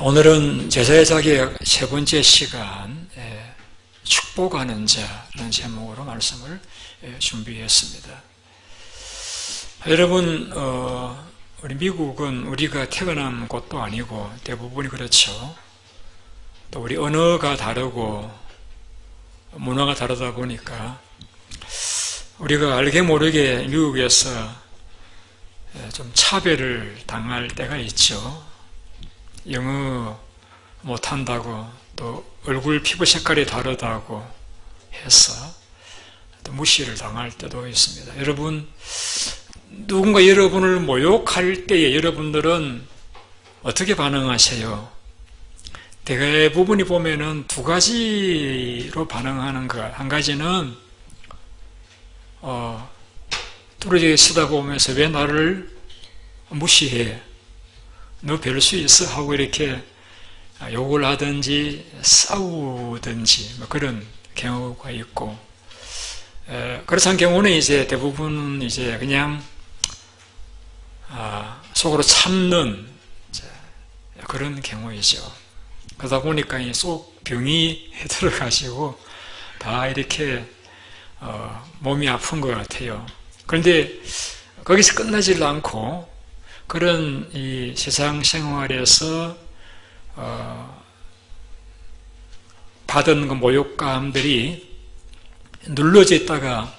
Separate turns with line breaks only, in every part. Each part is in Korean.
오늘은 제자의 자격 세 번째 시간, 축복하는 자라는 제목으로 말씀을 준비했습니다. 여러분, 우리 미국은 우리가 태어난 곳도 아니고 대부분이 그렇죠. 또 우리 언어가 다르고 문화가 다르다 보니까 우리가 알게 모르게 미국에서 좀 차별을 당할 때가 있죠. 영어 못한다고, 또 얼굴 피부 색깔이 다르다고 해서 또 무시를 당할 때도 있습니다. 여러분, 누군가 여러분을 모욕할 때에 여러분들은 어떻게 반응하세요? 대부분이 보면은 두 가지로 반응하는 것. 한 가지는 뚫어져 쓰다 보면서 왜 나를 무시해? 너 별 수 있어? 하고 이렇게 욕을 하든지 싸우든지 뭐 그런 경우가 있고, 그렇지 않은 경우는 이제 대부분 이제 그냥 속으로 참는 그런 경우이죠. 그러다 보니까 속 병이 들어가시고 다 이렇게 몸이 아픈 것 같아요. 그런데 거기서 끝나질 않고 그런 이 세상 생활에서 받은 그 모욕감들이 눌러져 있다가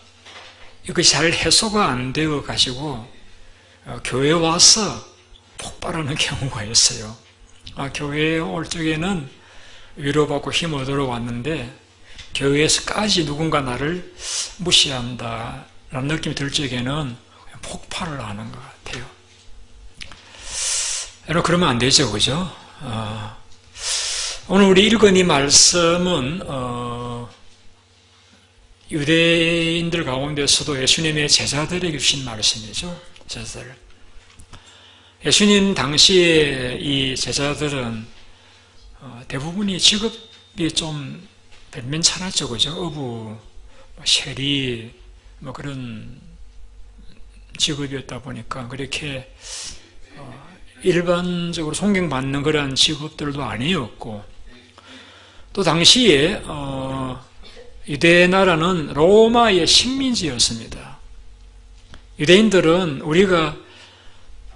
이것이 잘 해소가 안 되어 가지고 교회에 와서 폭발하는 경우가 있어요. 교회에 올 적에는 위로받고 힘 얻으러 왔는데 교회에서까지 누군가 나를 무시한다 라는 느낌이 들 적에는 폭발을 하는 것 같아요. 여러분, 그러면 안 되죠, 그죠? 오늘 우리 읽은 이 말씀은 유대인들 가운데서도 예수님의 제자들에게 주신 말씀이죠. 제자들. 예수님 당시에 이 제자들은 대부분이 직업이 좀 변변찮았죠, 그죠? 어부, 세리, 뭐 그런 직업이었다 보니까 그렇게 일반적으로 존경받는 그런 직업들도 아니었고, 또 당시에 유대 나라는 로마의 식민지였습니다. 유대인들은 우리가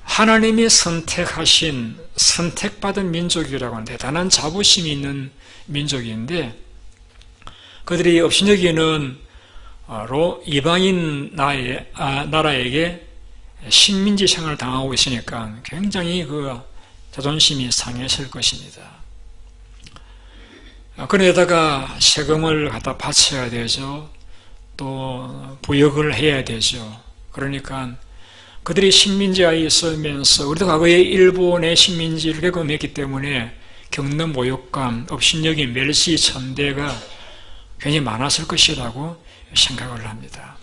하나님이 선택하신 선택받은 민족이라고 하는 대단한 자부심이 있는 민족인데, 그들이 업신여기는 이방인 나라에게 식민지 생활을 당하고 있으니까 굉장히 그 자존심이 상했을 것입니다. 그런데다가 세금을 갖다 바쳐야 되죠. 또 부역을 해야 되죠. 그러니까 그들이 식민지에 있으면서, 우리도 과거에 일본의 식민지를 경험했기 때문에 겪는 모욕감, 업신여긴, 멸시, 천대가 굉장히 많았을 것이라고 생각을 합니다.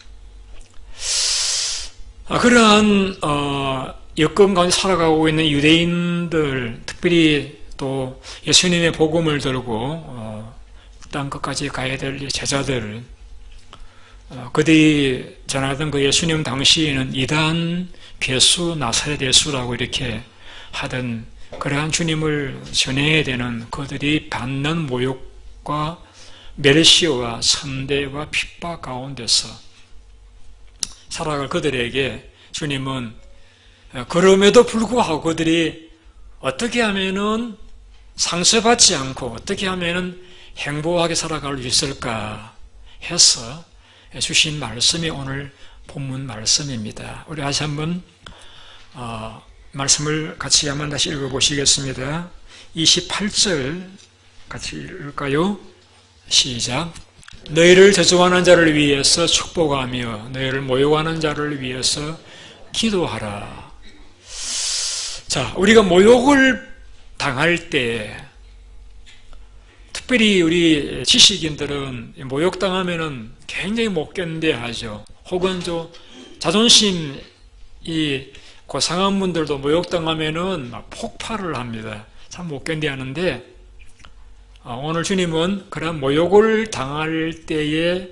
그러한 여건 가운데 살아가고 있는 유대인들, 특별히 또 예수님의 복음을 들고 땅 끝까지 가야 될 제자들, 그들이 전하던 그 예수님 당시에는 이단, 괴수, 나사렛 예수라고 이렇게 하던 그러한 주님을 전해야 되는 그들이 받는 모욕과 멸시와 선대와 핍박 가운데서 살아갈 그들에게 주님은 그럼에도 불구하고 그들이 어떻게 하면은 상처받지 않고 어떻게 하면은 행복하게 살아갈 수 있을까 해서 주신 말씀이 오늘 본문 말씀입니다. 우리 다시 한번 말씀을 같이 한번 다시 읽어보시겠습니다. 28절 같이 읽을까요? 시작. 너희를 저주하는 자를 위해서 축복하며 너희를 모욕하는 자를 위해서 기도하라. 자, 우리가 모욕을 당할 때, 특별히 우리 지식인들은 모욕당하면은 굉장히 못 견뎌하죠. 혹은 자존심이 고상한 분들도 모욕당하면은 막 폭발을 합니다. 참 못 견뎌하는데, 오늘 주님은 그런 모욕을 당할 때에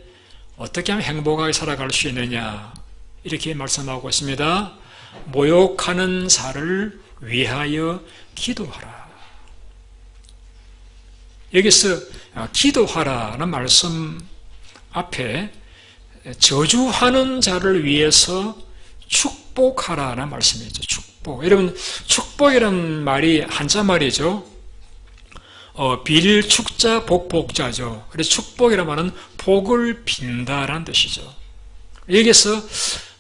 어떻게 하면 행복하게 살아갈 수 있느냐, 이렇게 말씀하고 있습니다. 모욕하는 자를 위하여 기도하라. 여기서 기도하라는 말씀 앞에 저주하는 자를 위해서 축복하라는 말씀이죠. 축복. 여러분, 축복이라는 말이 한자 말이죠. 빌축자 복복자죠. 그래서 축복이라는 말은 복을 빈다라는 뜻이죠. 여기서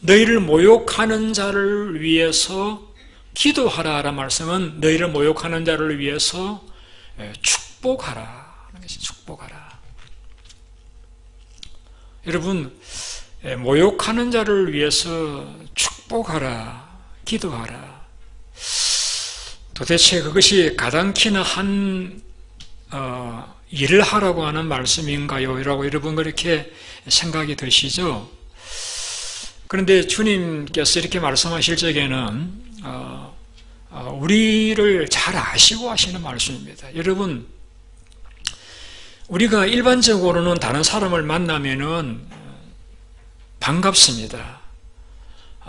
너희를 모욕하는 자를 위해서 기도하라라는 말씀은 너희를 모욕하는 자를 위해서 축복하라는 것이 축복하라. 여러분, 모욕하는 자를 위해서 축복하라, 기도하라. 도대체 그것이 가당키나 한 일을 하라고 하는 말씀인가요? 라고 여러분 그렇게 생각이 드시죠? 그런데 주님께서 이렇게 말씀하실 적에는 우리를 잘 아시고 하시는 말씀입니다. 여러분, 우리가 일반적으로는 다른 사람을 만나면은 반갑습니다.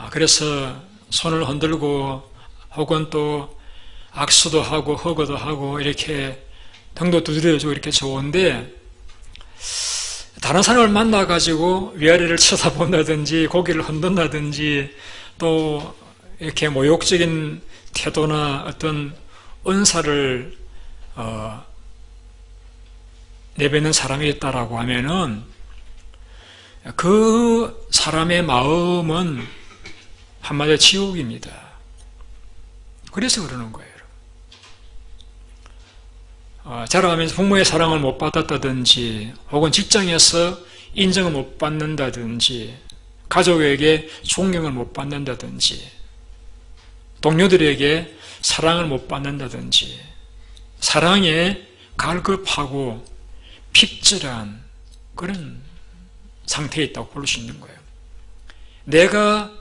그래서 손을 흔들고 혹은 또 악수도 하고 허거도 하고 이렇게 등도 두드려주고 이렇게 좋은데, 다른 사람을 만나가지고 위아래를 쳐다본다든지 고개를 흔든다든지 또 이렇게 모욕적인 태도나 어떤 은사를 내뱉는 사람이 있다라고 하면은 그 사람의 마음은 한마디로 지옥입니다. 그래서 그러는 거예요. 자라가면서 부모의 사랑을 못 받았다든지 혹은 직장에서 인정을 못 받는다든지 가족에게 존경을 못 받는다든지 동료들에게 사랑을 못 받는다든지 사랑에 갈급하고 핍절한 그런 상태에 있다고 볼 수 있는 거예요. 내가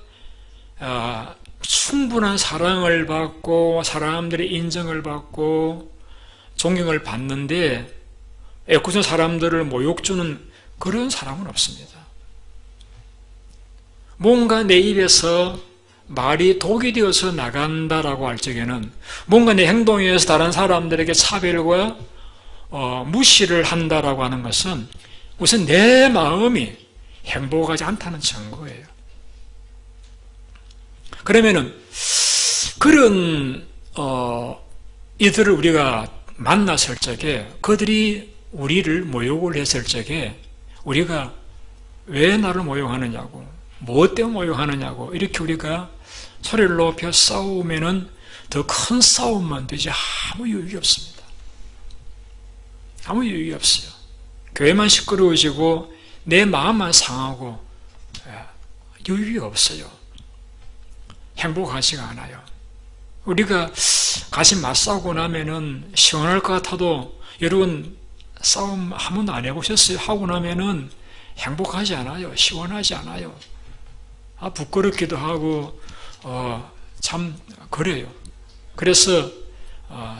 충분한 사랑을 받고 사람들의 인정을 받고 존경을 받는데 애꿎은 사람들을 모욕 주는 그런 사람은 없습니다. 뭔가 내 입에서 말이 독이 되어서 나간다라고 할 적에는 뭔가 내 행동에서 다른 사람들에게 차별과 무시를 한다라고 하는 것은 우선 내 마음이 행복하지 않다는 증거예요. 그러면은 그런 이들을 우리가 만났을 적에 그들이 우리를 모욕을 했을 적에 우리가 왜 나를 모욕하느냐고 무엇 때문에 모욕하느냐고 이렇게 우리가 소리를 높여 싸우면은 더 큰 싸움만 되지 아무 유익이 없습니다. 아무 유익이 없어요. 교회만 시끄러워지고 내 마음만 상하고 유익이 없어요. 행복하지가 않아요. 우리가 같이 맞싸우고 나면은 시원할 것 같아도 여러분 싸움 한 번도 안 해보셨어요? 하고 나면은 행복하지 않아요. 시원하지 않아요. 부끄럽기도 하고 참 그래요. 그래서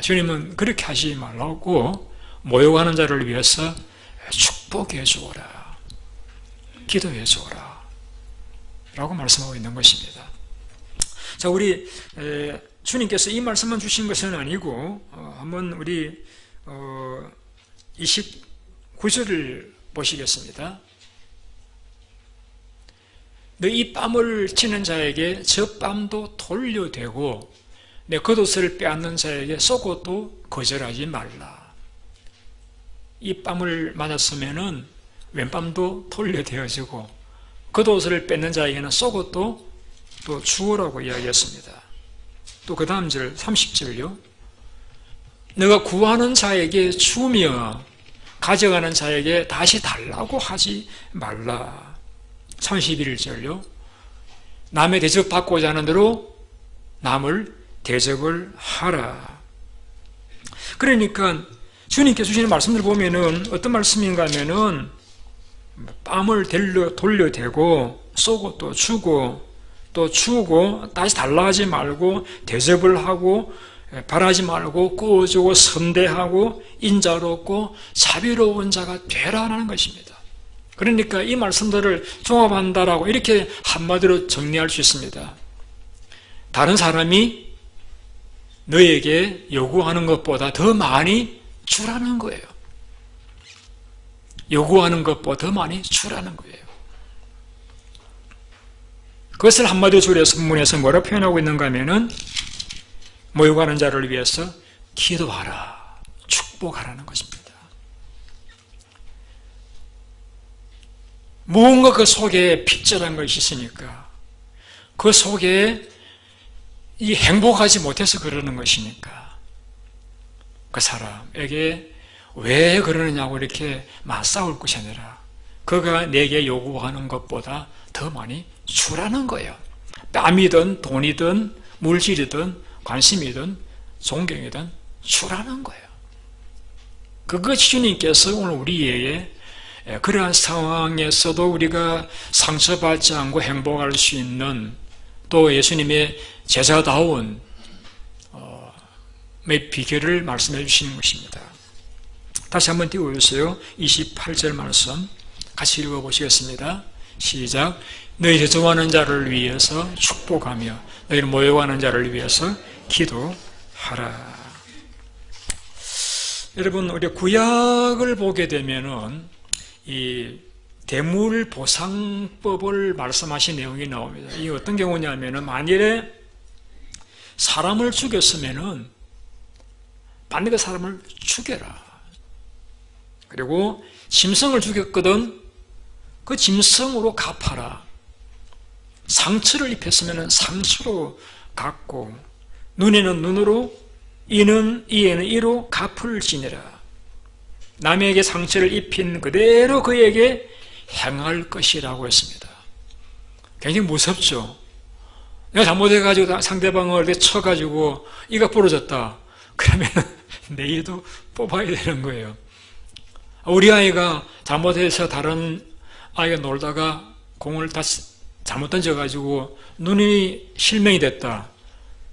주님은 그렇게 하지 말라고 모욕하는 자를 위해서 축복해 주어라, 기도해 주어라 라고 말씀하고 있는 것입니다. 자, 우리 주님께서 이 말씀만 주신 것은 아니고 한번 우리 29절을 보시겠습니다. 너희 뺨을 치는 자에게 저 뺨도 돌려대고 내 겉옷을 빼앗는 자에게 속옷도 거절하지 말라. 이 뺨을 맞았으면은 왼뺨도 돌려대어지고 겉옷을 뺏는 자에게는 속옷도 또 주어라고 이야기했습니다. 또 그 다음 절 30절요. 너가 구하는 자에게 주며 가져가는 자에게 다시 달라고 하지 말라. 31절요. 남의 대접받고자 하는 대로 남을 대접을 하라. 그러니까 주님께 주시는 말씀들 보면은 어떤 말씀인가 하면은 뺨을 돌려대고 속옷도 주고 또 주고 다시 달라 하지 말고 대접을 하고 바라지 말고 꾸어주고 선대하고 인자롭고 자비로운 자가 되라는 것입니다. 그러니까 이 말씀들을 종합한다라고 이렇게 한마디로 정리할 수 있습니다. 다른 사람이 너에게 요구하는 것보다 더 많이 주라는 거예요. 요구하는 것보다 더 많이 주라는 거예요. 그것을 한마디로 줄여서 본문에서 뭐라 표현하고 있는가 하면은 모욕하는 자를 위해서 기도하라, 축복하라는 것입니다. 무언가 그 속에 핍절한 것이 있으니까, 그 속에 이 행복하지 못해서 그러는 것이니까 그 사람에게 왜 그러느냐고 이렇게 맞싸울 것이 아니라 그가 내게 요구하는 것보다 더 많이 주라는 거예요. 땀이든 돈이든 물질이든 관심이든 존경이든 주라는 거예요. 그것이 주님께서 오늘 우리에게 그러한 상황에서도 우리가 상처받지 않고 행복할 수 있는, 또 예수님의 제자다운 비결을 말씀해 주시는 것입니다. 다시 한번 띄워주세요. 28절 말씀 같이 읽어보시겠습니다. 시작. 너희를 좋아하는 자를 위해서 축복하며 너희를 모욕하는 자를 위해서 기도하라. 여러분, 우리 구약을 보게 되면은 이 대물보상법을 말씀하신 내용이 나옵니다. 이게 어떤 경우냐면은 만일에 사람을 죽였으면은 반드시 그 사람을 죽여라. 그리고 짐승을 죽였거든 그 짐승으로 갚아라. 상처를 입혔으면은 상처로 갚고, 눈에는 눈으로, 이에는 이로 갚을 지니라. 남에게 상처를 입힌 그대로 그에게 행할 것이라고 했습니다. 굉장히 무섭죠. 내가 잘못해가지고 상대방을 이렇게 쳐가지고 이가 부러졌다. 그러면 내 이도 뽑아야 되는 거예요. 우리 아이가 잘못해서 다른 아이가 놀다가 공을 잘못 던져가지고 눈이 실명이 됐다.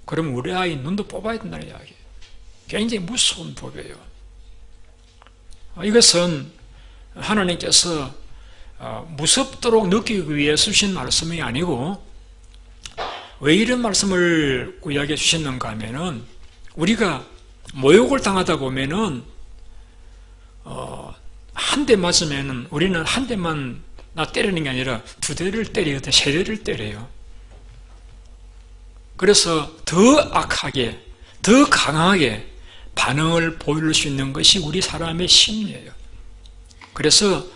그러면 우리 아이 눈도 뽑아야 된다는 이야기예요. 굉장히 무서운 법이에요. 이것은 하나님께서 무섭도록 느끼기 위해 주신 말씀이 아니고, 왜 이런 말씀을 구약에 주셨는가 하면은 우리가 모욕을 당하다 보면은 한 대 맞으면은 우리는 한 대만 때리는 게 아니라 두 대를 때리거든, 세 대를 때려요. 그래서 더 악하게, 더 강하게 반응을 보일 수 있는 것이 우리 사람의 심리예요. 그래서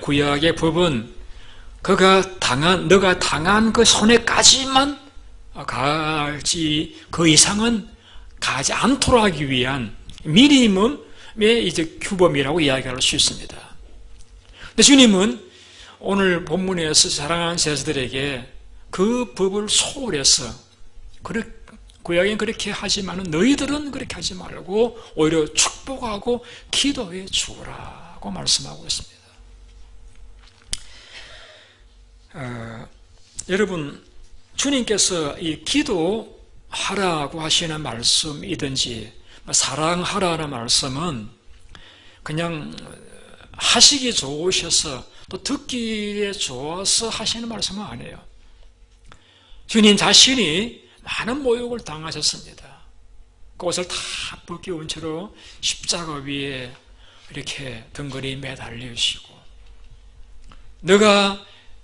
구약의 법은 너가 당한 그 손해까지만 가지 그 이상은 가지 않도록 하기 위한 미니멈의 이제 규범이라고 이야기할 수 있습니다. 근데 주님은 오늘 본문에서 사랑하는 제자들에게 그 법을 소홀해서, 구약엔 그렇게 하지만은 너희들은 그렇게 하지 말고 오히려 축복하고 기도해 주라고 말씀하고 있습니다. 여러분, 주님께서 이 기도하라고 하시는 말씀이든지 사랑하라는 말씀은 그냥 하시기 좋으셔서 또 듣기에 좋아서 하시는 말씀은 아니에요. 주님 자신이 많은 모욕을 당하셨습니다. 그 옷을 다 벗겨온 채로 십자가 위에 이렇게 덩그리 매달리시고, 너가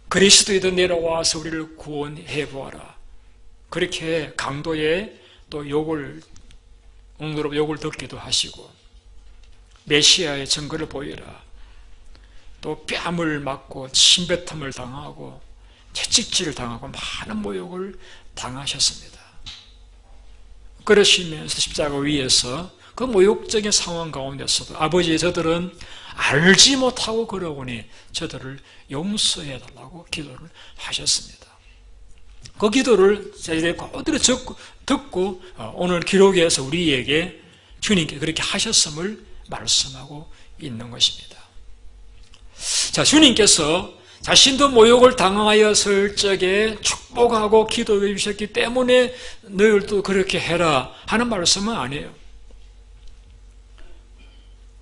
그리스도이든 내려와서 우리를 구원해 보아라. 그렇게 강도의 또 욕을 듣기도 하시고, 메시아의 증거를 보이라. 또 뺨을 맞고 침뱉음을 당하고 채찍질을 당하고 많은 모욕을 당하셨습니다. 그러시면서 십자가 위에서 그 모욕적인 상황 가운데서도 아버지, 저들은 알지 못하고 그러오니 저들을 용서해 달라고 기도를 하셨습니다. 그 기도를 저희들이 그대로 듣고 오늘 기록에서 우리에게 주님께 그렇게 하셨음을 말씀하고 있는 것입니다. 자, 주님께서 자신도 모욕을 당하였을 적에 축복하고 기도해 주셨기 때문에 너희들도 그렇게 해라 하는 말씀은 아니에요.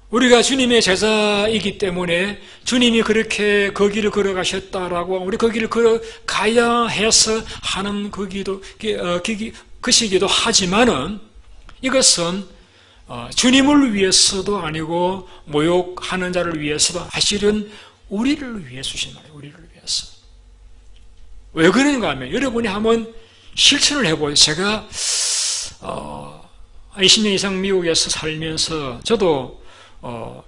우리가 주님의 제자이기 때문에 주님이 그렇게 그 길을 걸어가셨다라고 우리 그 길을 걸어가야 해서 하는 그 시기도 하지만은, 이것은 주님을 위해서도 아니고 모욕하는 자를 위해서도 사실은 우리를 위해 주신 말이에요. 우리를 위해서. 왜 그런가 하면 여러분이 한번 실천을 해보세요. 제가 20년 이상 미국에서 살면서 저도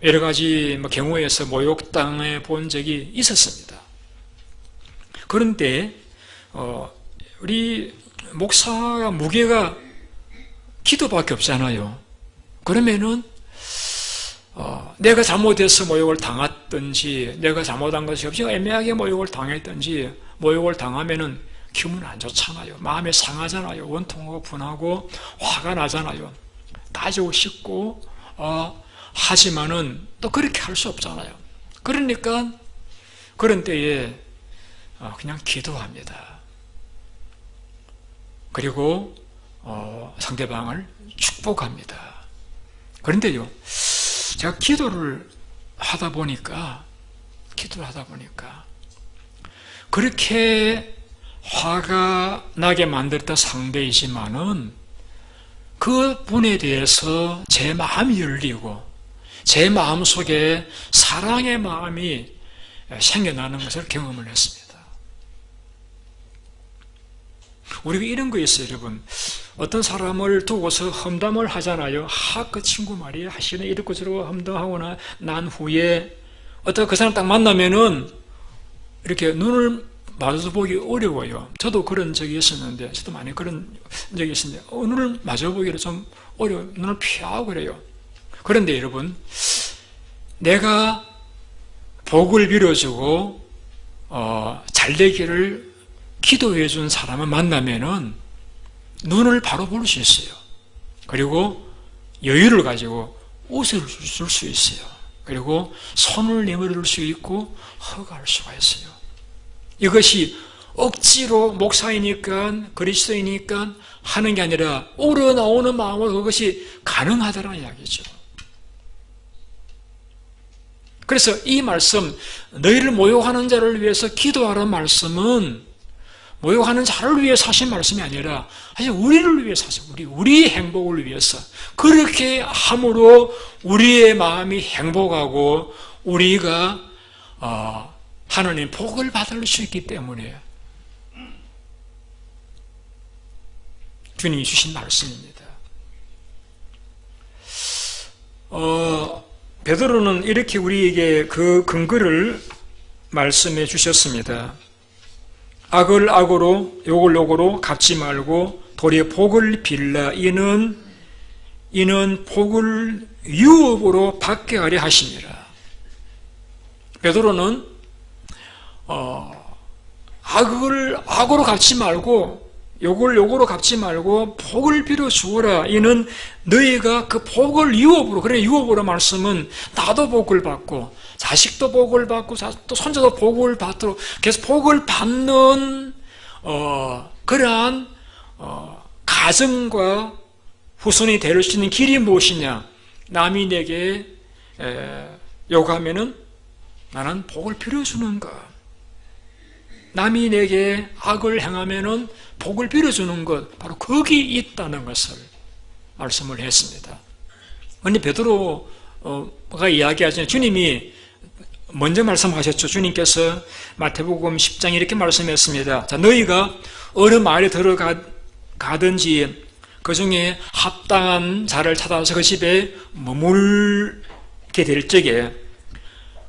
여러 가지 경우에서 모욕당해 본 적이 있었습니다. 그런데 우리 목사가 무게가 기도밖에 없잖아요. 그러면은 내가 잘못해서 모욕을 당했든지 내가 잘못한 것이 없이 애매하게 모욕을 당했든지 모욕을 당하면은 기분 안 좋잖아요. 마음이 상하잖아요. 원통하고 분하고 화가 나잖아요. 따지고 싶고 하지만은 또 그렇게 할 수 없잖아요. 그러니까 그런 때에 그냥 기도합니다. 그리고 상대방을 축복합니다. 그런데요, 제가 기도를 하다 보니까 그렇게 화가 나게 만들었던 상대이지만은 그 분에 대해서 제 마음이 열리고 제 마음속에 사랑의 마음이 생겨나는 것을 경험을 했습니다. 우리가 이런 거 있어요, 여러분. 어떤 사람을 두고서 험담을 하잖아요. 그 친구 말이야. 하시네. 이렇고 저러고 험담하거나 난 후에 어떤 그 사람 딱 만나면은 이렇게 눈을 마주보기 어려워요. 저도 그런 적이 있었는데, 저도 많이 그런 적이 있었는데, 눈을 마주보기를 좀 어려워요. 눈을 피하고 그래요. 그런데 여러분, 내가 복을 빌어주고, 잘 되기를 기도해 준 사람을 만나면은 눈을 바로 볼 수 있어요. 그리고 여유를 가지고 웃을 수 있어요. 그리고 손을 내밀을 수 있고 허가할 수가 있어요. 이것이 억지로 목사이니까 그리스도이니까 하는 게 아니라 우러나오는 마음으로 그것이 가능하다는 이야기죠. 그래서 이 말씀, 너희를 모욕하는 자를 위해서 기도하라는 말씀은 모욕하는 자를 위해서 하신 말씀이 아니라 사실 우리를 위해서 하신 우리의 행복을 위해서 그렇게 함으로 우리의 마음이 행복하고 우리가 하나님 복을 받을 수 있기 때문에 주님이 주신 말씀입니다. 베드로는 이렇게 우리에게 그 근거를 말씀해 주셨습니다. 악을 악으로 욕을 욕으로 갚지 말고 도리어 복을 빌라. 이는 복을 유업으로 받게 하려 하심이라. 베드로는 악을 악으로 갚지 말고 욕을 욕으로 갚지 말고 복을 빌어 주어라. 이는 너희가 그 복을 유업으로, 그래 유업으로 말씀은 나도 복을 받고 자식도 복을 받고 또 손자도 복을 받도록 계속 복을 받는 그러한 가정과 후손이 될 수 있는 길이 무엇이냐? 남이 내게 욕하면은 나는 복을 빌어주는가? 남이 내게 악을 행하면은 복을 빌어주는 것, 바로 거기 있다는 것을 말씀을 했습니다. 근데 베드로가 이야기하잖아요. 주님이 먼저 말씀하셨죠. 주님께서 마태복음 10장 이렇게 말씀했습니다. 자, 너희가 어느 마을에 들어가든지 그 중에 합당한 자를 찾아서 그 집에 머물게 될 적에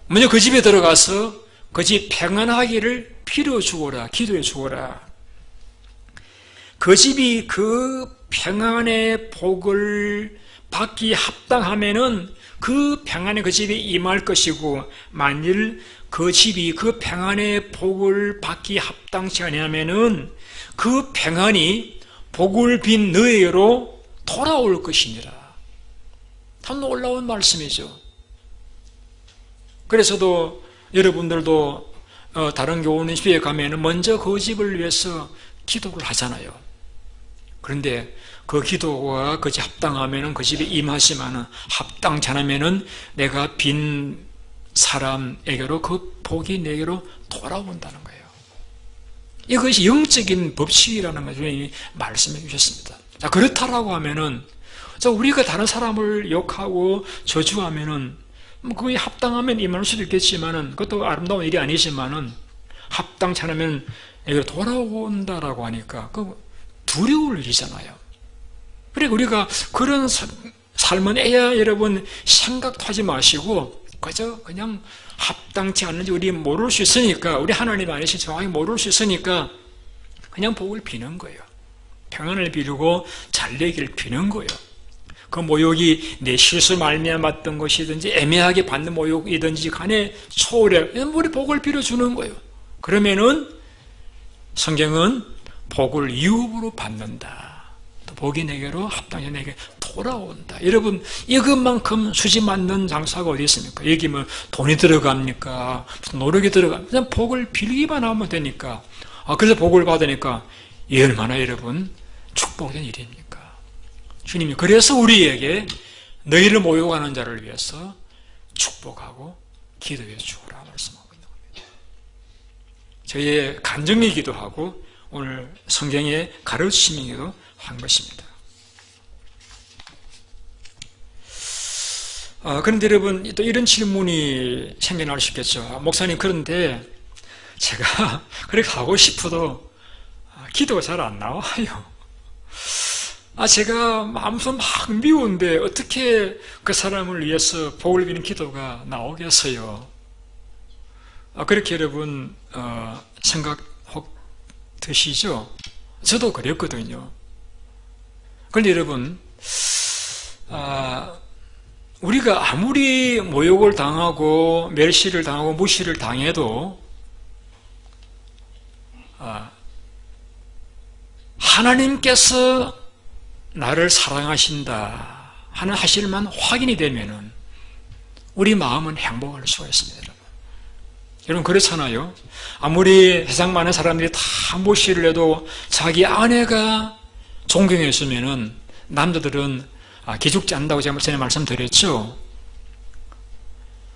먼저 그 집에 들어가서 그 집 평안하기를 빌어주어라, 기도해 주어라. 그 집이 그 평안의 복을 받기 합당하면은 그 평안의 그 집에 임할 것이고, 만일 그 집이 그 평안의 복을 받기 합당치 아니하면은 그 평안이 복을 빈 너희로 돌아올 것이니라. 참 놀라운 말씀이죠. 그래서도 여러분들도 다른 교우는 집에 가면은 먼저 그 집을 위해서 기도를 하잖아요. 그런데 그 기도가 그 집 합당하면은 그 집에 임하시면은 합당치 않으면은 내가 빈 사람에게로 그 복이 내게로 돌아온다는 거예요. 이것이 영적인 법칙이라는 것을 주님이 말씀해 주셨습니다. 자, 그렇다라고 하면은 우리가 다른 사람을 욕하고 저주하면은 그게 합당하면 임할 수도 있겠지만은 그것도 아름다운 일이 아니지만은 합당치 않으면 이걸 돌아온다라고 하니까 그 두려울 일이잖아요. 그래 우리가 그런 삶은 애야 여러분 생각도 하지 마시고 그냥 합당치 않는지 우리 모를 수 있으니까 우리 하나님 아니신 정확히 모를 수 있으니까 그냥 복을 비는 거예요. 평안을 비르고 잘 되길 비는 거예요. 그 모욕이 내 실수 말미암았던 것이든지 애매하게 받는 모욕이든지 간에 초월해 우리 복을 빌어주는 거예요. 그러면은 성경은 복을 유업으로 받는다. 또 복이 내게로 합당히 내게 돌아온다. 여러분 이것만큼 수지 맞는 장사가 어디 있습니까? 여기 뭐 돈이 들어갑니까? 무슨 노력이 들어갑니까? 그냥 복을 빌기만 하면 되니까. 그래서 복을 받으니까 이 얼마나 여러분 축복된 일입니까? 주님이 그래서 우리에게 너희를 모욕하는 자를 위해서 축복하고 기도해 주라 말씀하고 있는 겁니다. 저희의 간증이기도 하고 오늘 성경의 가르침이기도 한 것입니다. 그런데 여러분 또 이런 질문이 생겨날 수 있겠죠. 목사님 그런데 제가 그렇게 하고 싶어도 기도가 잘 안 나와요. 제가 마음속 막 미운데 어떻게 그 사람을 위해서 복을 비는 기도가 나오겠어요? 그렇게 여러분 생각 혹 드시죠? 저도 그랬거든요. 그런데 여러분 우리가 아무리 모욕을 당하고 멸시를 당하고 무시를 당해도 하나님께서 나를 사랑하신다 하는 사실만 확인이 되면은 우리 마음은 행복할 수가 있습니다. 여러분 그렇잖아요. 아무리 세상 많은 사람들이 다 무시를 해도 자기 아내가 존경했으면은 남자들은 기죽지 않는다고 제가 전에 말씀드렸죠.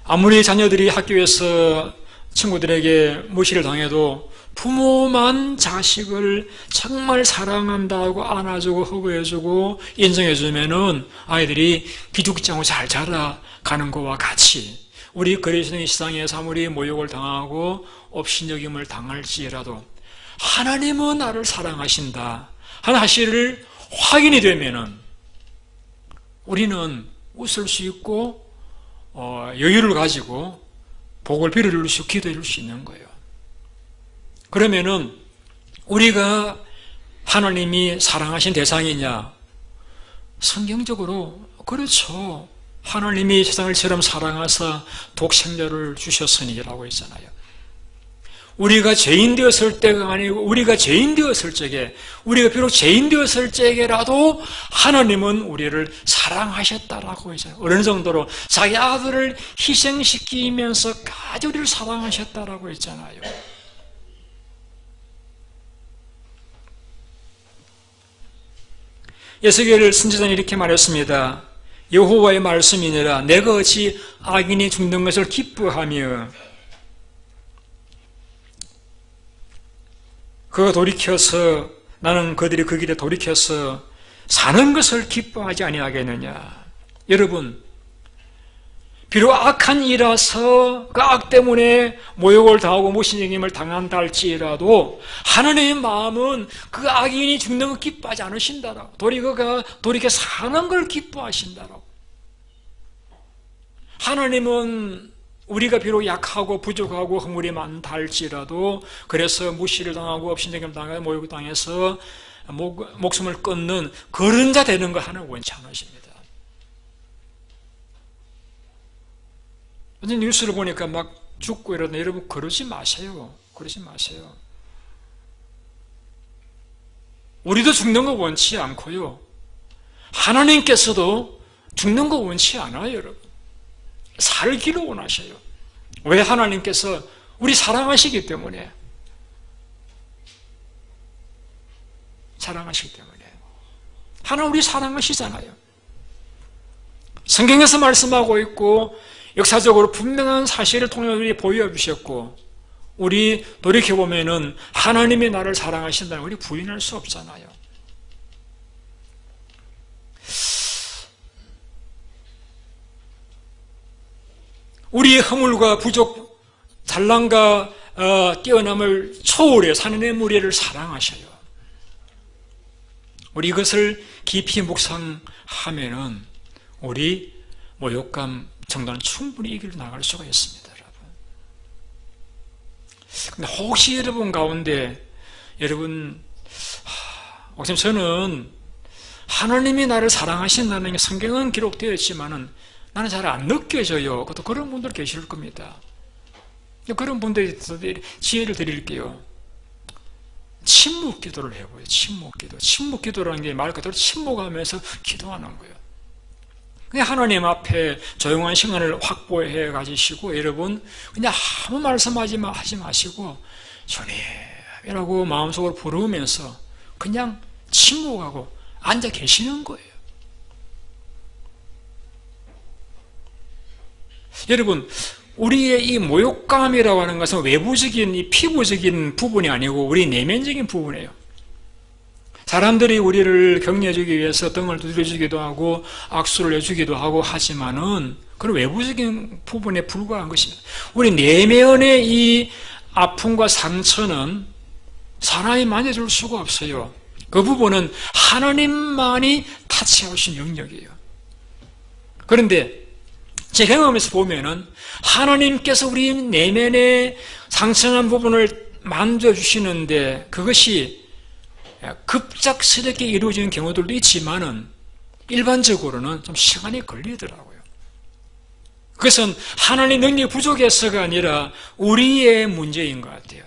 아무리 자녀들이 학교에서 친구들에게 무시를 당해도 부모만 자식을 정말 사랑한다고 안아주고 허브해주고 인정해주면은 아이들이 기죽지 않고 잘 자라가는 것과 같이 우리 그리스도의 세상에서 아무리 모욕을 당하고 업신여김을 당할지라도 하나님은 나를 사랑하신다 하는 사실을 확인이 되면은 우리는 웃을 수 있고 여유를 가지고 복을 빌어줄 수 기도해 줄 수 있는 거예요. 그러면은 우리가 하나님이 사랑하신 대상이냐? 성경적으로 그렇죠. 하나님이 세상을 처럼 사랑하사 독생자를 주셨으니라고 했잖아요. 우리가 죄인 되었을 때가 아니고 우리가 죄인 되었을 적에 우리가 비록 죄인 되었을 적에라도 하나님은 우리를 사랑하셨다라고 했잖아요. 어느 정도로 자기 아들을 희생시키면서까지 우리를 사랑하셨다라고 했잖아요. 에스겔 선지자는 이렇게 말했습니다. 여호와의 말씀이니라 내가 어찌 악인이 죽는 것을 기뻐하며 그가 돌이켜서 나는 그들이 그 길에 돌이켜서 사는 것을 기뻐하지 아니하겠느냐. 여러분 비록 악한 이라서 그 악 때문에 모욕을 당하고 무신행임을 당한다 할지라도 하나님의 마음은 그 악인이 죽는 걸 기뻐하지 않으신다라고 돌이켜 사는 걸 기뻐하신다라고. 하나님은 우리가 비록 약하고 부족하고 허물이 많다 할지라도 그래서 무시를 당하고 업신여김을 당하고 모욕을 당해서 목숨을 끊는 그런 자 되는 거 하나는 원치 않으십니다. 어제 뉴스를 보니까 막 죽고 이러는데 여러분 그러지 마세요. 그러지 마세요. 우리도 죽는 거 원치 않고요. 하나님께서도 죽는 거 원치 않아요, 여러분. 살기를 원하셔요. 왜? 하나님께서 우리 사랑하시기 때문에. 사랑하시기 때문에. 하나님 우리 사랑하시잖아요. 성경에서 말씀하고 있고 역사적으로 분명한 사실을 통해 우리 보여주셨고 우리 돌이켜보면은 하나님이 나를 사랑하신다는 우리 부인할 수 없잖아요. 우리의 허물과 부족, 잘남과 뛰어남을 초월해 하나님의 우리를 사랑하셔요. 우리 이것을 깊이 묵상하면은 우리 모욕감 정도는 충분히 이길로 나갈 수가 있습니다, 여러분. 근데 혹시 여러분 가운데 혹시 저는 하나님이 나를 사랑하신다는 게 성경은 기록되어 있지만은 나는 잘 안 느껴져요. 그것도 그런 분들 계실 겁니다. 그런 분들이 지혜를 드릴게요. 침묵 기도를 해보세요. 침묵 기도. 침묵 기도라는 게 말 그대로 침묵하면서 기도하는 거예요. 그냥 하나님 앞에 조용한 시간을 확보해 가지시고 여러분 그냥 아무 말씀하지 마시고 주님이라고 마음속으로 부르면서 그냥 침묵하고 앉아 계시는 거예요. 여러분 우리의 이 모욕감이라고 하는 것은 외부적인 이 피부적인 부분이 아니고 우리 내면적인 부분이에요. 사람들이 우리를 격려해주기 위해서 등을 두드려주기도 하고 악수를 해주기도 하고 하지만은 그런 외부적인 부분에 불과한 것입니다. 우리 내면의 이 아픔과 상처는 사람이 만져줄 수가 없어요. 그 부분은 하나님만이 타치할 수 있는 영역이에요. 그런데 제 경험에서 보면은 하나님께서 우리 내면의 상처난 부분을 만져주시는데 그것이 급작스럽게 이루어지는 경우들도 있지만은 일반적으로는 좀 시간이 걸리더라고요. 그것은 하나님의 능력이 부족해서가 아니라 우리의 문제인 것 같아요.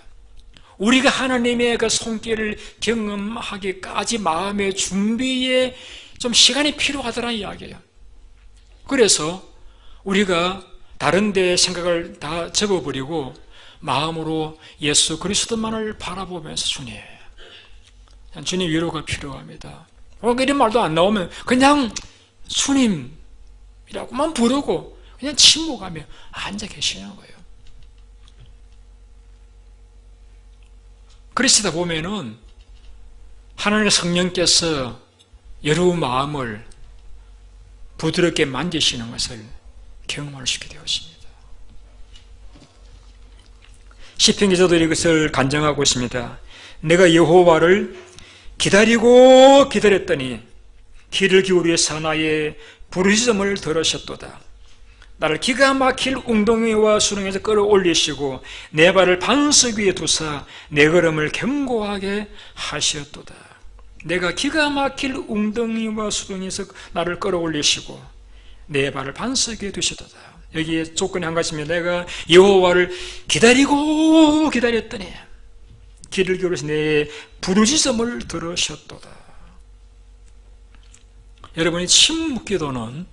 우리가 하나님의 그 손길을 경험하기까지 마음의 준비에 좀 시간이 필요하다는 이야기예요. 그래서 우리가 다른 데 생각을 다 접어버리고 마음으로 예수 그리스도만을 바라보면서 주님 위로가 필요합니다. 이런 말도 안 나오면 그냥 주님이라고만 부르고 그냥 침묵하며 앉아 계시는 거예요. 그러시다 보면은 하나님의 성령께서 여러분 마음을 부드럽게 만지시는 것을 경험할 수 있게 되었습니다. 시편 기자도 이것을 간증하고 있습니다. 내가 여호와를 기다렸더니 귀를 기울여서 나의 부르짖음을 들으셨도다. 나를 기가 막힐 웅덩이와 수렁에서 끌어올리시고 내 발을 반석 위에 두사 내 걸음을 견고하게 하셨도다. 내가 기가 막힐 웅덩이와 수렁에서 나를 끌어올리시고 내 발을 반석 위에 두셨도다. 여기에 조건이 한 가지입니다. 내가 여호와를 기다렸더니 귀를 기울여서 내 부르짖음을 들으셨도다. 여러분이 침묵기도는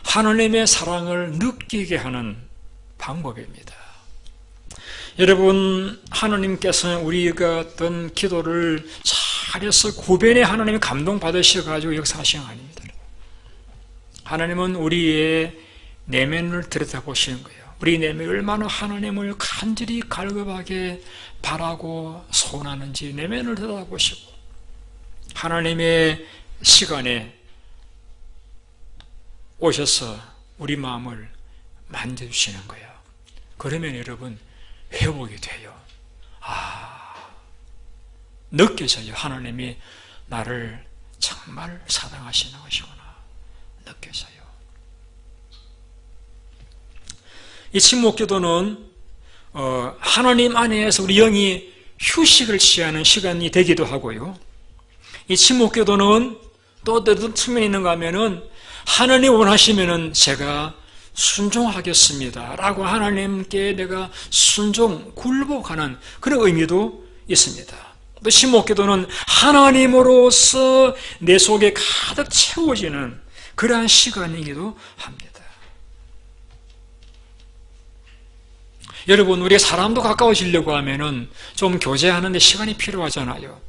하나님의 사랑을 느끼게 하는 방법입니다. 여러분, 하나님께서는 우리가 어떤 기도를 잘해서 구변에 하나님이 감동받으셔가지고 역사하시는 거 아닙니다. 하나님은 우리의 내면을 들여다보시는 거예요. 우리 내면이 얼마나 하나님을 간절히 갈급하게 바라고 소원하는지 내면을 들여다보시고 하나님의 시간에 오셔서 우리 마음을 만져주시는 거예요. 그러면 여러분 회복이 돼요. 느껴져요. 하나님이 나를 정말 사랑하시는 것이구나. 느껴져요. 이 침묵기도는 하나님 안에서 우리 영이 휴식을 취하는 시간이 되기도 하고요. 이 침묵기도는 또 어떤 측면이 있는가 하면은 하나님 원하시면은 제가 순종하겠습니다 라고 하나님께 내가 굴복하는 그런 의미도 있습니다. 또 침묵기도는 하나님으로서 내 속에 가득 채워지는 그러한 시간이기도 합니다. 여러분, 우리가 사람도 가까워지려고 하면은 좀 교제하는데 시간이 필요하잖아요.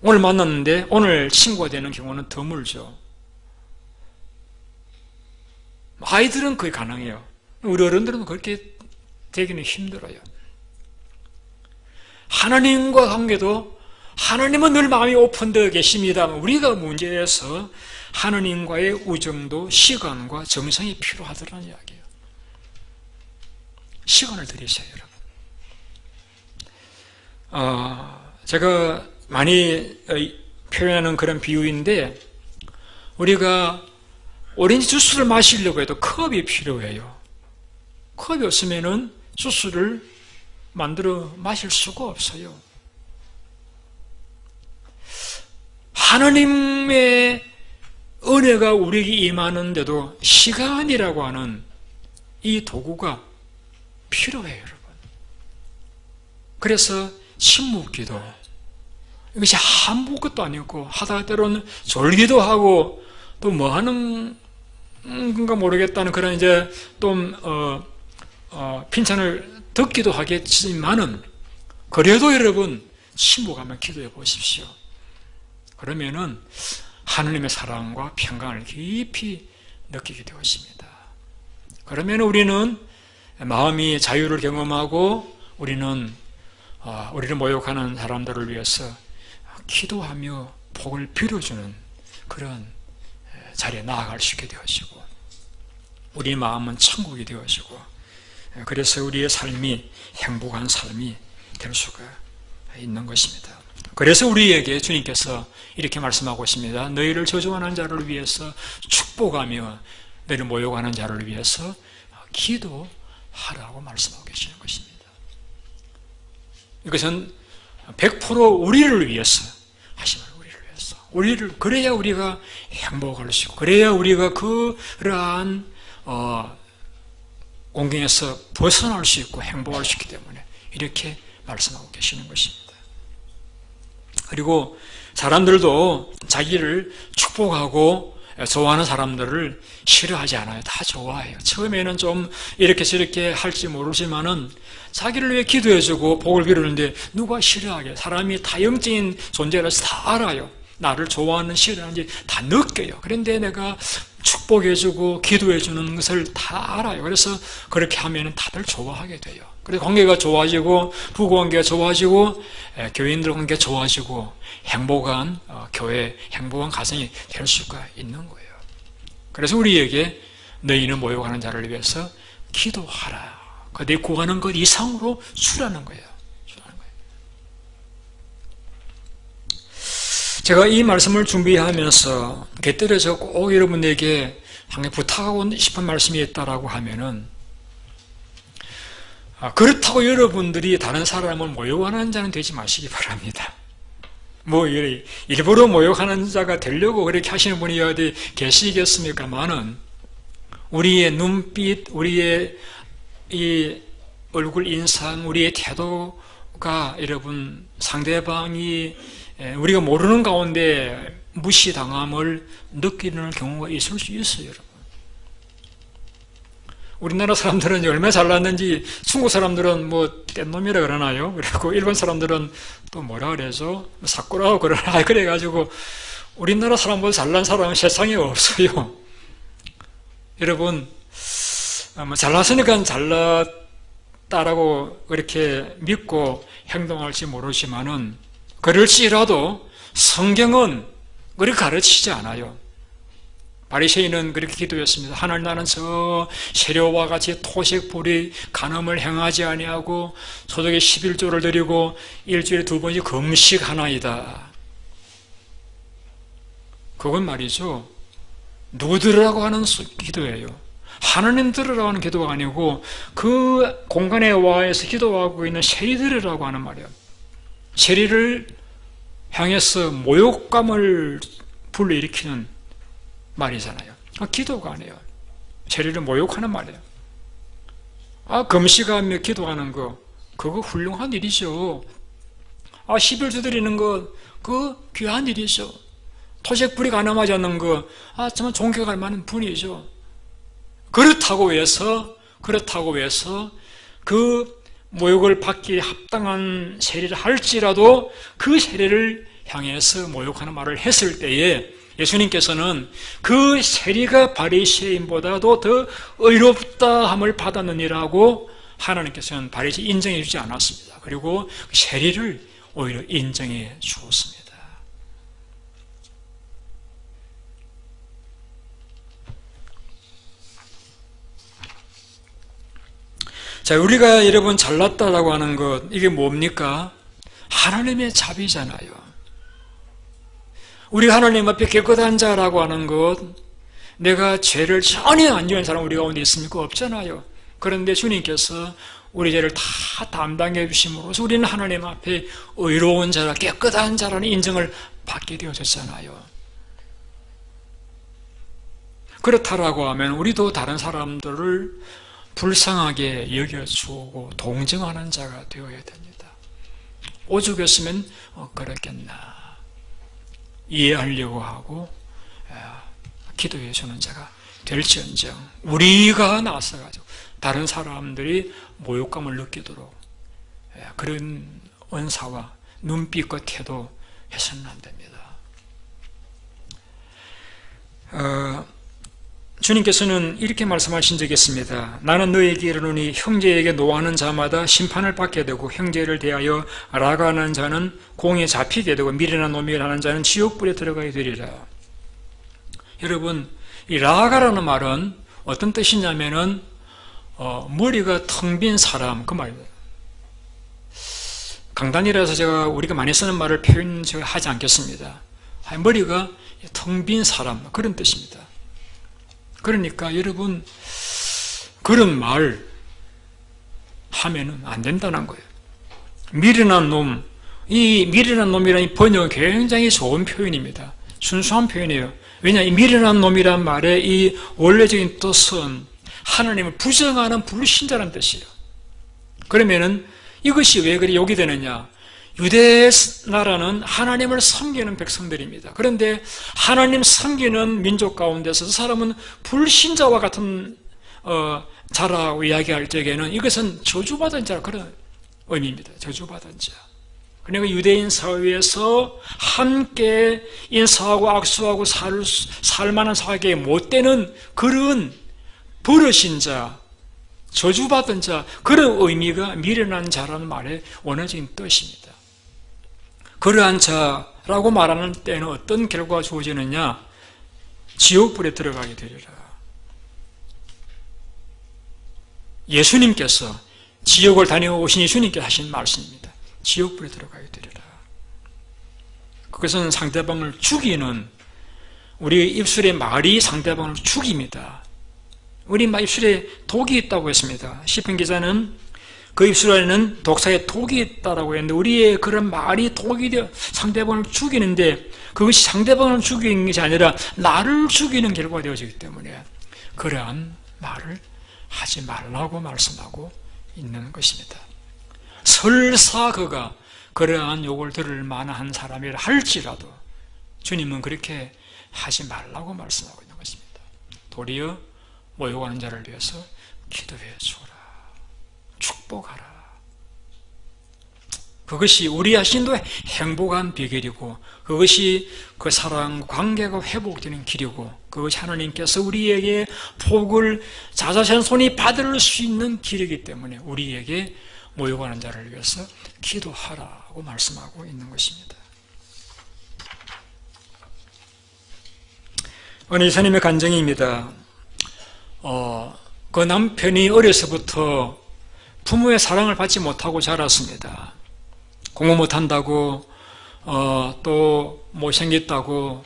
오늘 만났는데 오늘 친구가 되는 경우는 드물죠. 아이들은 거의 가능해요. 우리 어른들은 그렇게 되기는 힘들어요. 하나님과 관계도 하나님은 늘 마음이 오픈되어 계십니다. 우리가 문제에서 하느님과의 우정도 시간과 정성이 필요하더라는 이야기예요. 시간을 들이세요, 여러분. 제가 많이 표현하는 그런 비유인데, 우리가 오렌지 주스를 마시려고 해도 컵이 필요해요. 컵이 없으면은 주스를 만들어 마실 수가 없어요. 하나님의 은혜가 우리에게 임하는데도 시간이라고 하는 이 도구가 필요해요, 여러분. 그래서 침묵기도, 이것이 아무것도 아니고 하다가 때로는 졸기도 하고 또 뭐 하는 건가 모르겠다는 그런 이제 좀 핀찬을 듣기도 하겠지만은, 그래도 여러분 침묵하며 기도해 보십시오. 그러면은 하느님의 사랑과 평강을 깊이 느끼게 되었습니다. 그러면 우리는 마음이 자유를 경험하고 우리를 모욕하는 사람들을 위해서 기도하며 복을 빌어주는 그런 자리에 나아갈 수 있게 되어지고, 우리 마음은 천국이 되어지고, 그래서 우리의 삶이 행복한 삶이 될 수가 있는 것입니다. 그래서 우리에게 주님께서 이렇게 말씀하고 있습니다. 너희를 저주하는 자를 위해서 축복하며 너희를 모욕하는 자를 위해서 기도하라고 말씀하고 계시는 것입니다. 이것은 100% 우리를 위해서 하시는, 우리를, 그래야 우리가 행복할 수 있고, 그래야 우리가 그러한 공경에서 벗어날 수 있고 행복할 수 있기 때문에 이렇게 말씀하고 계시는 것입니다. 그리고 사람들도 자기를 축복하고 좋아하는 사람들을 싫어하지 않아요. 다 좋아해요. 처음에는 좀 이렇게 저렇게 할지 모르지만은 자기를 위해 기도해주고 복을 빌었는데 누가 싫어하게, 사람이 다 영적인 존재라서 다 알아요. 나를 좋아하는 싫어하는지 다 느껴요. 그런데 내가 축복해주고 기도해주는 것을 다 알아요. 그래서 그렇게 하면 다들 좋아하게 돼요. 그래서 관계가 좋아지고, 부부관계가 좋아지고, 교인들 관계가 좋아지고, 행복한 교회, 행복한 가정이 될 수가 있는 거예요. 그래서 우리에게 너희는 모욕하는 자를 위해서 기도하라. 그들이 구하는 것 이상으로 주라는 거예요. 제가 이 말씀을 준비하면서 곁들여서 꼭 여러분에게 항상 부탁하고 싶은 말씀이 있다라고 하면은, 그렇다고 여러분들이 다른 사람을 모욕하는 자는 되지 마시기 바랍니다. 뭐 일부러 모욕하는 자가 되려고 그렇게 하시는 분이 어디 계시겠습니까만은, 우리의 눈빛, 우리의 이 얼굴 인상, 우리의 태도가 여러분 상대방이 우리가 모르는 가운데 무시당함을 느끼는 경우가 있을 수 있어요, 여러분. 우리나라 사람들은 얼마나 잘났는지, 중국 사람들은 뭐 뗏놈이라 그러나요? 그리고 일본 사람들은 또 뭐라 그래서 사쿠라고 그러나, 그래가지고 우리나라 사람보다 잘난 사람은 세상에 없어요. 여러분, 잘났으니까 잘났다라고 그렇게 믿고 행동할지 모르지만은, 그럴지라도 성경은 그렇게 가르치지 않아요. 바리새인은 그렇게 기도했습니다. 하늘 나는 저 세려와 같이 토색불이 간음을 행하지 아니하고 소득의 11조를 드리고 일주일에 2번씩 금식하나이다. 그건 말이죠, 누구 들으라고 하는 기도예요. 하나님 들으라고 하는 기도가 아니고 그 공간에 와서 기도하고 있는 세리들이라고 하는 말이에요. 세리를 향해서 모욕감을 불러일으키는 말이잖아요. 기도가 아니에요. 세리를 모욕하는 말이에요. 금식하며 기도하는 거, 그거 훌륭한 일이죠. 11조 드리는 거, 그거 귀한 일이죠. 토색불이 가늠하지 않는 거, 정말 존경할 만한 분이죠. 그렇다고 해서 그 모욕을 받기 합당한 세리를 할지라도 그 세리를 향해서 모욕하는 말을 했을 때에 예수님께서는 그 세리가 바리새인보다도 더 의롭다 함을 받았느니라고 하나님께서는 바리새인 인정해 주지 않았습니다. 그리고 세리를 오히려 인정해 주었습니다. 자, 우리가 여러분 잘났다라고 하는 것, 이게 뭡니까? 하나님의 자비잖아요. 우리가 하나님 앞에 깨끗한 자라고 하는 것, 내가 죄를 전혀 안 지은 사람 우리 가운데 있습니까? 없잖아요. 그런데 주님께서 우리 죄를 다 담당해 주심으로써 우리는 하나님 앞에 의로운 자라, 깨끗한 자라는 인정을 받게 되어졌잖아요. 그렇다라고 하면 우리도 다른 사람들을 불쌍하게 여겨주고 동정하는 자가 되어야 됩니다. 오죽했으면 그렇겠나 이해하려고 하고 기도해 주는 자가 될지언정 우리가 나서가지고 다른 사람들이 모욕감을 느끼도록 그런 언사와 눈빛과 태도 해서는 안 됩니다. 주님께서는 이렇게 말씀하신 적이 있습니다. 나는 너에게 이르노니 형제에게 노하는 자마다 심판을 받게 되고 형제를 대하여 라가하는 자는 공에 잡히게 되고 미련한 놈이라는 자는 지옥불에 들어가게 되리라. 여러분, 이 라가라는 말은 어떤 뜻이냐면은 머리가 텅 빈 사람 그 말입니다. 강단이라서 우리가 많이 쓰는 말을 표현하지 않겠습니다. 머리가 텅 빈 사람 그런 뜻입니다. 그러니까 여러분 그런 말 하면은 안 된다는 거예요. 미련한 놈, 이 미련한 놈이라는 번역은 굉장히 좋은 표현입니다. 순수한 표현이에요. 왜냐, 이 미련한 놈이란 말의 이 원래적인 뜻은 하나님을 부정하는 불신자라는 뜻이에요. 그러면은 이것이 왜 그리 욕이 되느냐? 유대 나라는 하나님을 섬기는 백성들입니다. 그런데 하나님 섬기는 민족 가운데서 그 사람은 불신자와 같은 자라고 이야기할 적에는 이것은 저주받은 자 그런 의미입니다. 저주받은 자. 그러니까 유대인 사회에서 함께 인사하고 악수하고 살만한 사회에 못 되는 그런 버러신 자, 저주받은 자, 그런 의미가 미련한 자라는 말의 원어적인 뜻입니다. 그러한 자라고 말하는 때는 어떤 결과가 주어지느냐? 지옥불에 들어가게 되리라. 예수님께서 지옥을 다녀오신 예수님께서 하신 말씀입니다. 지옥불에 들어가게 되리라. 그것은 상대방을 죽이는, 우리 입술의 말이 상대방을 죽입니다. 우리 입술에 독이 있다고 했습니다. 시편 기자는 그 입술 안에는 독사의 독이 있다라고 했는데 우리의 그런 말이 독이 되어 상대방을 죽이는데 그것이 상대방을 죽이는 것이 아니라 나를 죽이는 결과가 되어지기 때문에 그러한 말을 하지 말라고 말씀하고 있는 것입니다. 설사 그가 그러한 욕을 들을 만한 사람이라 할지라도 주님은 그렇게 하지 말라고 말씀하고 있는 것입니다. 도리어 모욕하는 자를 위해서 기도해 주라. 축복하라. 그것이 우리 자신도 행복한 비결이고 그것이 그 사랑 관계가 회복되는 길이고 그것이 하나님께서 우리에게 복을 자자손손이 받을 수 있는 길이기 때문에 우리에게 모욕하는 자를 위해서 기도하라고 말씀하고 있는 것입니다. 어느 이사님의 간증입니다. 그 남편이 어려서부터 부모의 사랑을 받지 못하고 자랐습니다. 공부 못한다고 또 못생겼다고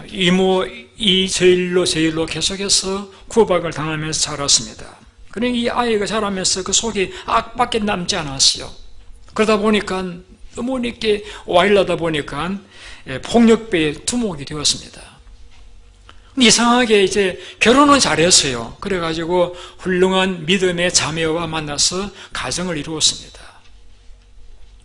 이 저 일로 계속해서 구박을 당하면서 자랐습니다. 그러니 이 아이가 자라면서 그 속이 악밖에 남지 않았어요. 그러다 보니까 어머니께 와일하다 보니까 폭력배의 두목이 되었습니다. 이상하게 이제 결혼은 잘했어요. 그래가지고 훌륭한 믿음의 자매와 만나서 가정을 이루었습니다.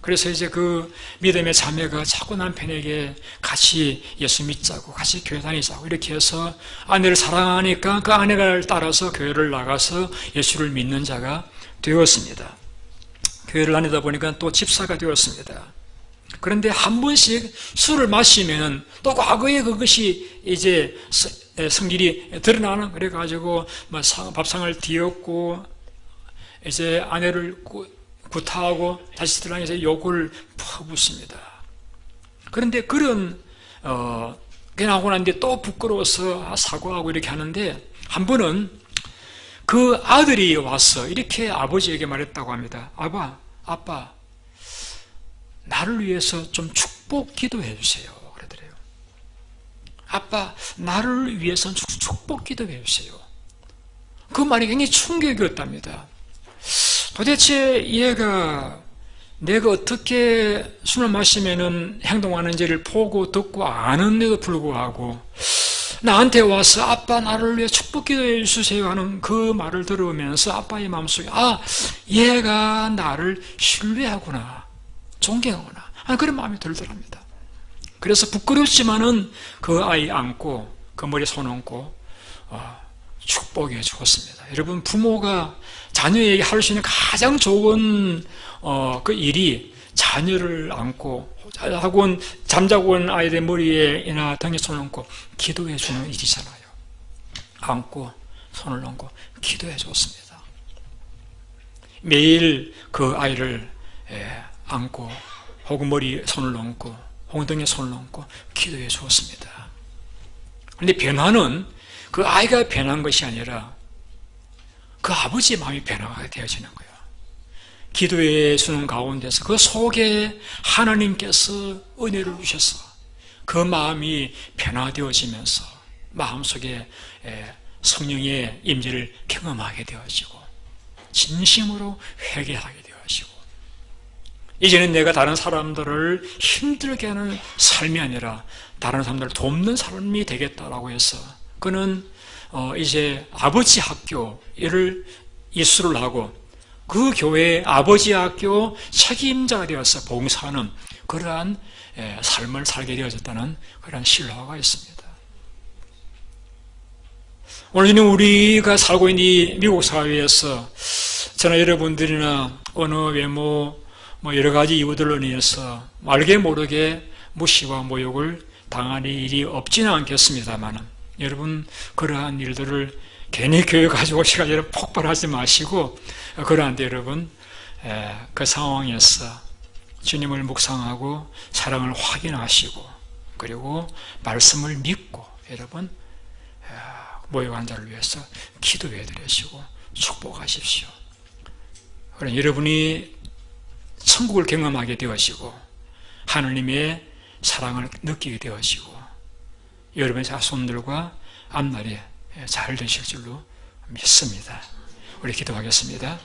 그래서 이제 그 믿음의 자매가 자꾸 남편에게 같이 예수 믿자고 같이 교회 다니자고 이렇게 해서 아내를 사랑하니까 그 아내를 따라서 교회를 나가서 예수를 믿는 자가 되었습니다. 교회를 다니다 보니까 또 집사가 되었습니다. 그런데 한 번씩 술을 마시면 또 과거에 그것이 이제 성질이 드러나는, 그래가지고 밥상을 뒤엎고 이제 아내를 구타하고 다시 드러나서 욕을 퍼붓습니다. 그런데 그런 그냥 하고 난 뒤에 또 부끄러워서 사과하고 이렇게 하는데 한 번은 그 아들이 와서 이렇게 아버지에게 말했다고 합니다. 아빠, 나를 위해서 좀 축복 기도해 주세요. 그러더래요. 아빠, 나를 위해서 축복 기도해 주세요. 그 말이 굉장히 충격이었답니다. 도대체 얘가 내가 어떻게 술을 마시면은 행동하는지를 보고 듣고 아는데도 불구하고 나한테 와서 아빠 나를 위해 축복 기도해 주세요 하는 그 말을 들으면서 아빠의 마음속에 얘가 나를 신뢰하구나, 존경하구나 하는 그런 마음이 들더랍니다. 그래서 부끄럽지만은 그 아이 안고 그 머리에 손 얹고 축복해 주었습니다. 여러분, 부모가 자녀에게 할 수 있는 가장 좋은 그 일이 자녀를 안고 잠자고 온 아이들 머리에나 등에 손을 얹고 기도해 주는 일이잖아요. 안고 손을 얹고 기도해 줬습니다. 매일 그 아이를 안고 혹은 머리에 손을 얹고 혹은 등에 손을 얹고 기도해 주었습니다. 그런데 변화는 그 아이가 변한 것이 아니라 그 아버지의 마음이 변화가 되어지는 거예요. 기도해 주는 가운데서 그 속에 하나님께서 은혜를 주셔서 그 마음이 변화되어지면서 마음속에 성령의 임재를 경험하게 되어지고 진심으로 회개하게 되어지고 이제는 내가 다른 사람들을 힘들게 하는 삶이 아니라 다른 사람들을 돕는 삶이 되겠다라고 해서 그는 이제 아버지 학교를 이수를 하고 그 교회의 아버지 학교 책임자가 되어서 봉사하는 그러한 삶을 살게 되어졌다는 그러한 신뢰가 있습니다. 오늘은 우리가 살고 있는 이 미국 사회에서 저나 여러분들이나 어느 외모 여러 가지 이유들로 인해서 알게 모르게 무시와 모욕을 당하는 일이 없지는 않겠습니다만 여러분, 그러한 일들을 괜히 교회 가지고 시간을 폭발하지 마시고 그러한데 여러분, 그 상황에서 주님을 묵상하고 사랑을 확인하시고 그리고 말씀을 믿고 여러분 모욕한 자를 위해서 기도해 드리시고 축복하십시오. 그럼 여러분이 천국을 경험하게 되어지고 하나님의 사랑을 느끼게 되어지고 여러분의 자손들과 앞날에 잘 되실 줄로 믿습니다. 우리 기도하겠습니다.